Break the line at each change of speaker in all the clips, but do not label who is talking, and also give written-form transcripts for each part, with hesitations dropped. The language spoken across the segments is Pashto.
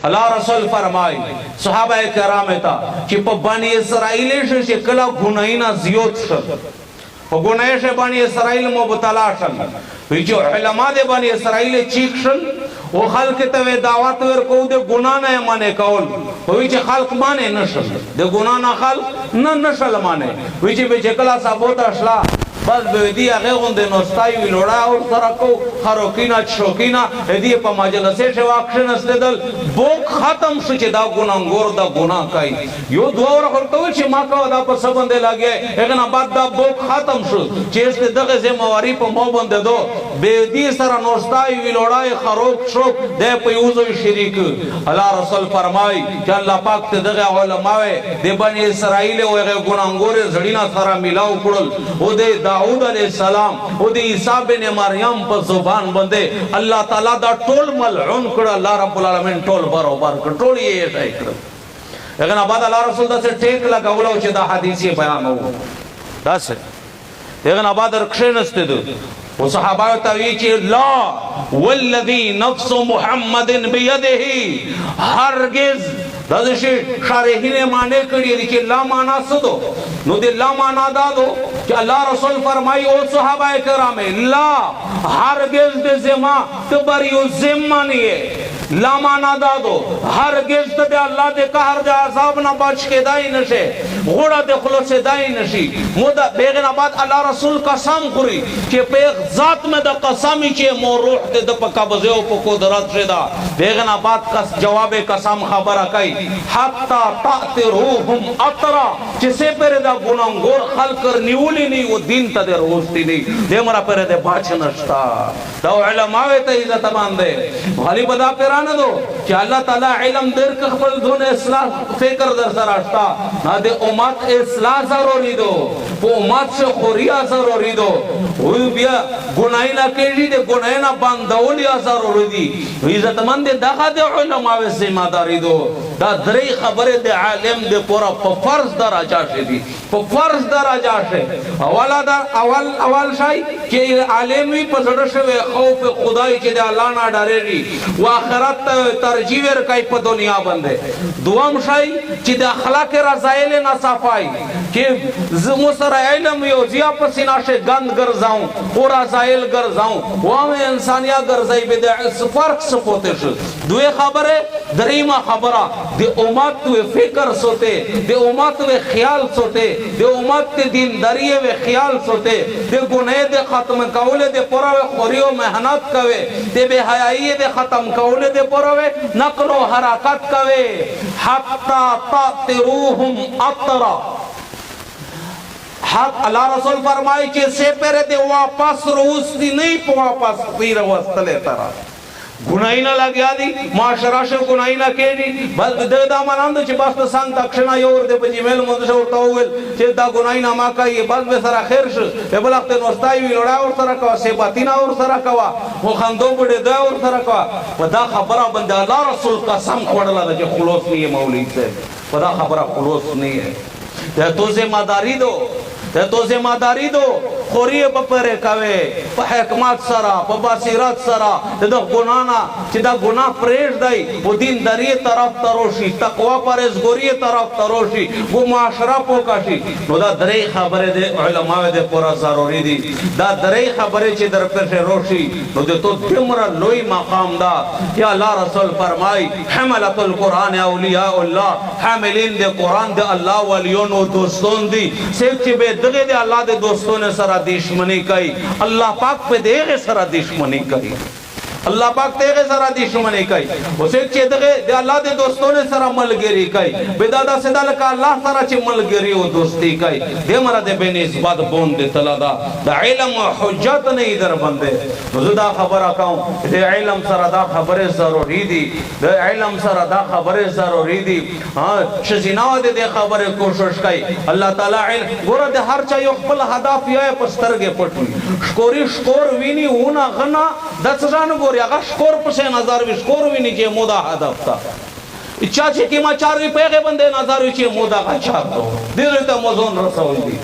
الله رسول فرمای صحابه کرام ته چې په بني اسرائیل شي کله ګناینا زیات شل په ګنای شه بني اسرائیل مبتلا شل وی چې علما د بني اسرائیل چیک شل او خلق ته دعوت ورکو د ګنا نه معنی کول وی چې خلق معنی نشل د ګنا نه خلق نه نشل معنی وی چې به کله ثابت اشلا بس به دی هغه غوندې نوستای وی لوړا او سره کو خروکینا شوکینا هدی په مجلسه شو اکشن استدل بوک ختم شو چې دا ګناګور دا ګناه کوي یو دوه ورته چې ما کا دا په سبند لاګي هغه نه بعد دا بوک ختم شو چې است دغه ذمہواری په مو باندې دو به دی سره نوستای وی لوړای خروک شو د په یوزو شریک الله رسول فرمای چې الله پاک ته دغه علماء د بنی اسرائیل او هغه ګناګور زړینا سره ملاو کړل او د داؤد علیہ السلام او دی عیسی بن مریم په زبان باندې الله تعالی دا ټول ملعون کړ الله رب العالمین ټول برابر کړ ټول یې ټای کړ هغه نه بعد الله رسول دا څه ټیک لګاولو چې دا حدیث بیان وو دا څه هغه نه بعد رخصنسته دو او صحابه ته وی چې لا والذي نفس محمد بيده هرگز دا شي شارحین معنی کړی دي چې لا معنا څه دو نو دې لا معنا دا دو کہ اللہ رسول فرمائی او صحابہ کرام لا ہرگز دے زما تبریو ذمہ نہیں ہے لا مانا دادو ہرگز دے اللہ دے قہر دے عذاب نہ بچ کے دائی نشے غوڑا دے خلوص سے دائی نشی مودا بیغن آباد اللہ رسول قسم خوری کہ پیغ ذات میں دا قسمی چے مو روح دے دا پا قبضے و پا قدرت شدہ بیغن آباد جواب قسم خبر اکائی حتی تاعتی روحم اطرا جسے پر دا گناہگور خلق کر نیولی نہیں وہ دین تا دے روستی نہیں دے مرا پر دے باچ نشتا دا علماء تا عزت مان دے غالی بدا پیرانا دو کہ اللہ تعالی علم دیر کخبل دون اصلاح فکر در سراشتا نا دے امت اصلاح ضروری دو وہ امت سے خوریا ضروری دو وہ بیا گناہی نہ کیجی دے گناہی نہ باندولیا ضروری دی عزت مان دے دخا دے علماء ذمہ داری دو دا دری خبر دے عالم دے پورا پا فرض در آجاشے دی پا فرض در آجاشے اول شای کہ عالمی پا زڑشوے خوف خدای چی دے اللہ نہ ڈارے ری و آخرت ترجیح رکائی پا دنیا بندے دوام شای چی دے اخلاق رضائل نہ صفائی کہ مصر علم یو زیا پسینا شے گند گرزاؤں اور رضائل گرزاؤں وہاں انسانیہ گرزائی بے دے فرق سپوتے شد دوے خبر ہے دریمہ خبرہ دے امت وے فکر سوتے دے امت وے خیال سوتے دے امت تے دین دریے وے خیال سوتے دے گناہ دے ختم کولے دے پورا وے خوریو محنت کوے دے بے حیائی دے ختم کولے دے پورا وے نقل و حرکت کوے حتی تاتروہم اطرا حق اللہ رسول فرمائی کہ سے پہرے دے واپس روستی نہیں پا واپس پیر وستلے ترہ گناہی نہ لگیا دی معاشرہ شو گناہی نہ کیجی بس دے دا مناند چی بس سنگ تکشنا یور دے پجی میل مندشہ ورطا ہوئل چی دا گناہی نہ ماکا یہ بس بے سرا خیر شو بے بلخت نوستائی وی لڑا اور سرا کوا سیباتینا اور سرا کوا وہ خندو بڑے دا اور سرا کوا ودا خبرہ بندے اللہ رسول قسم کھوڑلا دا چی خلوص نہیں ہے مولید سے ودا خبرہ خلوص نہیں ہے تو ذمہ داری دو تو ذمہ داری دو خوری بپرے کوے پا حکمات سرا پا باسیرات سرا دا گنانا چی دا گناہ پریش دائی وہ دین داری طرف تروشی تقوی پرزگوری طرف تروشی وہ معاشرہ پوکاشی نو دا دری خبر دے علماء دے پورا ضروری دی دا دری خبر چی در پیش روشی نو دے تو دمرا لوی مقام دا یا اللہ رسول فرمائی حملت القرآن اولیاء اللہ حاملین دے قرآن دے اللہ ولیون و دوستون دی سیک چی بے دغه دے اللہ دے دوستوں نے سرا دشمنی کئی اللہ پاک پہ دے گے سرا دشمنی کئی اللہ پاک دے گے سرا دشمنی کئی اسے چے دے اللہ دے دوستوں نے سرا ملگری کئی بیدادا سیدہ لکا اللہ سرا چے ملگری و دوستی کئی دے مرا دے بے نسبت بون دے تلا دا علم و حجت نہیں در بندے نزدہ خبر آکاؤں دے علم سرا دا خبر ضروری دی دے علم سرا دا خبر ضروری دی شزیناو دے خبر کوشش کئی اللہ تعالیٰ علم گورا دے ہر چاہیے اقبل حداف یائے پسترگے پٹوئی شکوری شکور وینی ہونا غنا دس جانو گوری اگا شکور پسے نظر وی شکور وی نیچے مودا حدف تا چاچی کی ما چار وی پیغے بندے نظر وی چے مودا کا چار دو دیدو تا موزون رسول دی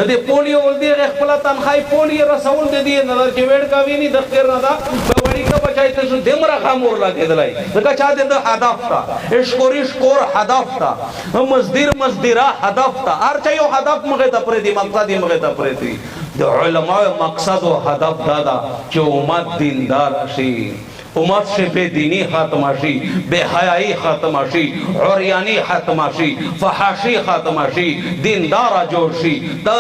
دے پولیو ول دی اخپلا تنخوائی پولی رسول دے دی نظر چے ویڑ کا وی نی دخیر ندا بڑی کا پچای ته دمره خامور لګیدلای ځکه چا د هدف تا اشکور هدف تا مزدیره هدف تا هر چا یو هدف مغه ته پرې دی مقصد یې مغه ته پرې دی د علماء مقصد او هدف دا چې امت دیندار شي امت سے بے دینی ختم شي بے حیائی ختم شي عریانی ختم شي فحاشی ختم شي دیندار جوړ شي د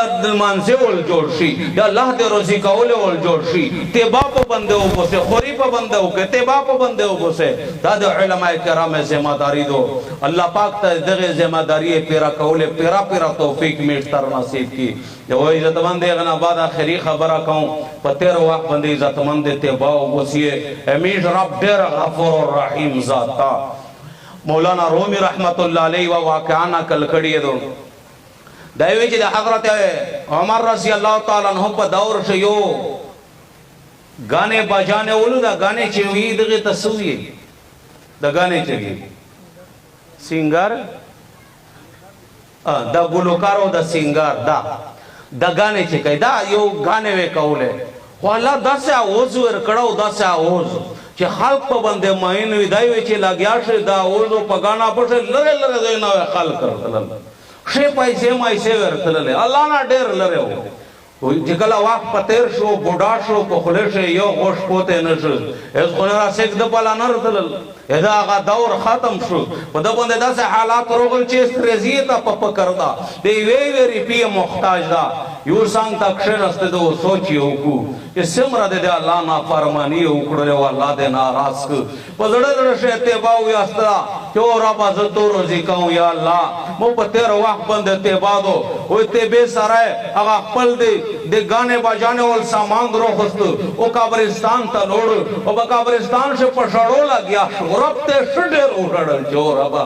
منځه ول جوړ شي د الله د روزي کول ول جوړ شي تبا په بنده او بوسه خوري په بنده او کې تبا په بنده او بوسه دا د علماء کرام ذمہ داری دو الله پاک ته دغه ذمہ داری پیرا کول پیرا توفیق میشتر نصیب کی یو عزت مند غنا بعد اخری خبره کوم په تیر وخت باندې عزت مند تبا او بوسه امیش رب ډیر غفور الرحیم ذاتا مولانا رومی رحمت الله علیه و واقعانا کل کړي دو دایوی چې د حضرت عمر رضی الله تعالی عنہ په دور شیو غانه بجانه ولو دا غانه چې وی دغه تسوی د غانه چې سنگار دا ګلوکار او د سنگار دا غانه چې کیدا یو غانه وې کوله خو الله داسه اوز ور کړو داسه اوز چې خلق په باندې ماین وی دای وی چې لاګیا شه دا اوز په غانا پټه لره نه خلق کړل شي پیسې مایسه ورتل الله نه ډېر لره وي چې کله واک پتیر شو بوډا شو په خله شه یو غوښ پوته نشو اس خو را سیک د پالا نه رتل اذا هغه دور ختم شو په د باندې داسې حالات روغل چې استرزیه ته په کردا دی وی پی محتاج دا یو څنګه تکشن است دو سوچیو کو چې سمره د الله نافرمانی وکړل او الله دې ناراض ک په زړه شه ته باو یاستا چې رب عزت روزي کوم یا الله مو په تیر وخت باندې ته بادو وې ته به سره هغه خپل دې د غانه بجانه ول سامان درو خست او قبرستان ته لوړ او په قبرستان شه پښړو لګیا رب ته شډر وړل جو ربا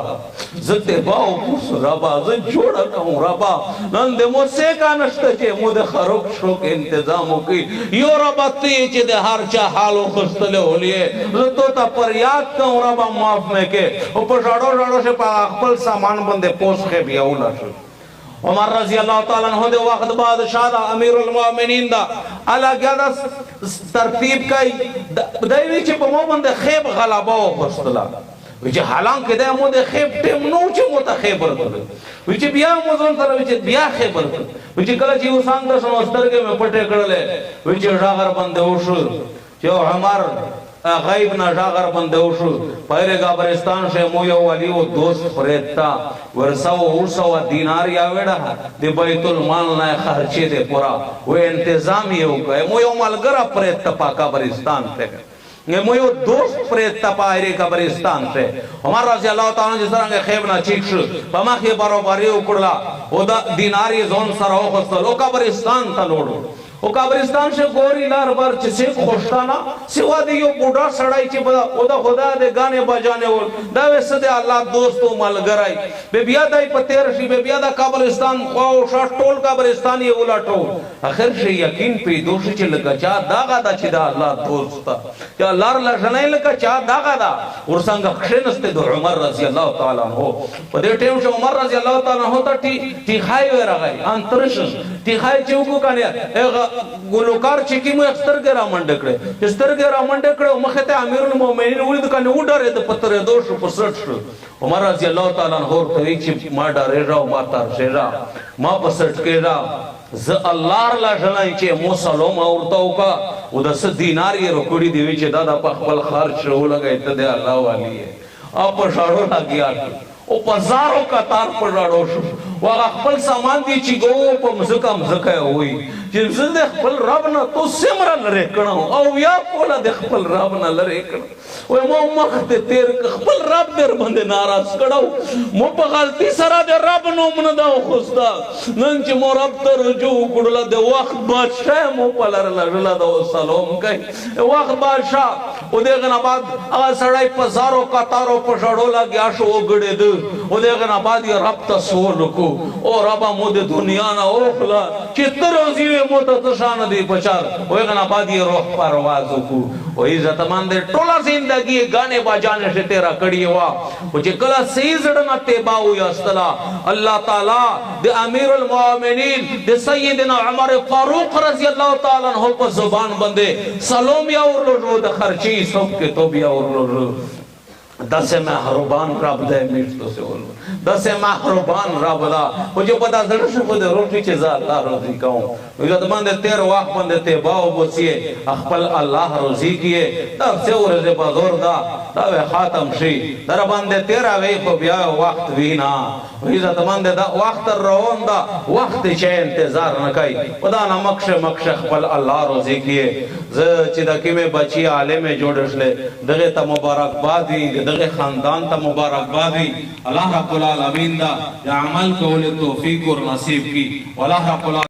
زته باو پوس ربا ز جوړ کوم ربا نن دې مو سه کا نشته چې مو د خروق شو کې تنظیم وکي یو ربا ته چې د هر چا حال خستله ولې زته ته پر یاد کوم ربا معاف مې کې او پښړو شه په خپل سامان باندې پوس کې بیا ولاړ عمر رضی اللہ تعالیٰ عنہ دے وقت بادشاہ امیر المؤمنین دا اللہ گیا ترتیب کئی دائیوی چی پا مو بندے خیب غلبہ و خستلا ویچی حالانکہ دے مو دے خیب ٹیم نو چی مو تا خیب رکھل ویچی بیا موزن سر ویچی بیا خیب رکھل ویچی کلا چی اسان دا سنو استرگے میں پٹے کڑلے ویچی شاگر بندے اوشو چیو عمر غیب نہ جاگر بندے اوشو پہلے قبرستان سے مویو والی وہ دوست پریتا ورسو دینار یا ویڑا دی بیت المال نہ خرچے دے پورا وہ انتظام یہ ہو گئے مویو ملگرہ پریتا پا قبرستان پہ یہ مویو دوست پریتا پا ایرے قبرستان پہ عمر رضی اللہ تعالیٰ جس طرح کے خیب نہ چیکش پما خی بارو باری اکڑلا وہ دیناری زون سر ہو خستل وہ قبرستان تا لوڑو او قبرستان سے گوری لار بار چسے خوشتانا سوا دے یو بوڑا سڑائی چی بدا او دا خدا دے گانے بجانے ہو دا ویسے دے اللہ دوستو ملگرائی بے بیا دائی پتیر شی بے بیا دا قبرستان خواہ شاہ ٹول قبرستانی اولا ٹول آخر شی یقین پی دوشی چی لگا چاہ داغا دا چی دا اللہ دوستا چاہ لار لجنائی لگا چاہ داغا دا ورسانگا خشنستے دو عمر رضی اللہ تعالیٰ ہو پدے ٹیم شو عمر رضی اللہ تعالیٰ ہو تا ٹیخائی ویرا گئی انترشن ٹیخائی چوکو کانیا گلوکار چکی مو استرگے را منڈکڑے استرگے را منڈکڑے مخیط امیر المومنین ولید کانی اڈارے دا پتر دوش پسرٹ شو عمر رضی اللہ تعالیٰ ہور توی چی ما ڈارے را ما تارشے را ما پسرٹ کے را ز اللہ را جنائی چی مو سلوم آورتاو کا او دا س دیناری رکوڑی دیوی چی دادا پا خبال خارچ رو لگا اتدے اللہ والی ہے آپ شاڑو لگیا او پزارو کتار پر راڑو شو واغا خپل سامان دی چی گو پا مزکا ہوئی چی زد خپل رب نا تو سمرا لرے کنا ہو او یا پولا دے خپل رب نا لرے کنا وی مو مخت تیر خپل رب در بندے ناراض کڑا ہو مو پا غلطی سرا دے رب نو من داو خستا ننچ مو رب در رجوع کڑلا دے وقت بادشاہ مو پا لرلا داو سلام کئی وقت بادشاہ او دے غنا بعد آگا سڑائی پزارو کتارو پشڑو لگیا شو گڑے دے او دغه نه بعد یې رب ته سوال وکړو او ربا مو د دنیا نه اوخلا چې ته روزي وې مو ته شان دی پچار او هغه نه بعد یې روح پرواز وکړو او عزتمند ټوله زندگی गाने बजाने से तेरा कड़ी हुआ मुझे कला सही जड़ना तेबा हुआ अस्तला अल्लाह ताला दे अमीरुल मोमिनीन दे सय्यदना उमर फारूक रज़ी अल्लाह ताला अन्हु को जुबान बंदे सलोमिया और लो द खर्ची सब के तोबिया और लो दसे महरबान रब दे मीठ तो से बोलो दसे महरबान रब दा मुझे पता जड़ से खुद रोटी के जा अल्लाह रोजी कहूं मुझे तो बंदे तेर वाक बंदे ते बाओ बोसिए अखपल अल्लाह रोजी किए तब से और जे बाजोर दा तब खातम शी दर बंदे तेरा वे को बिया वक्त वीना मुझे तो बंदे दा वक्त रोन दा वक्त चे इंतजार न कई खुदा ना मक्ष अखपल अल्लाह रोजी किए ज चिदा की में बची आले में जोड़सले दगे त मुबारकबाद दगे खानदान ता मुबारकबादी अल्लाह रब्बुल आलमीन दा अमल को तौफीक और नसीब की अल्लाह रब्बुल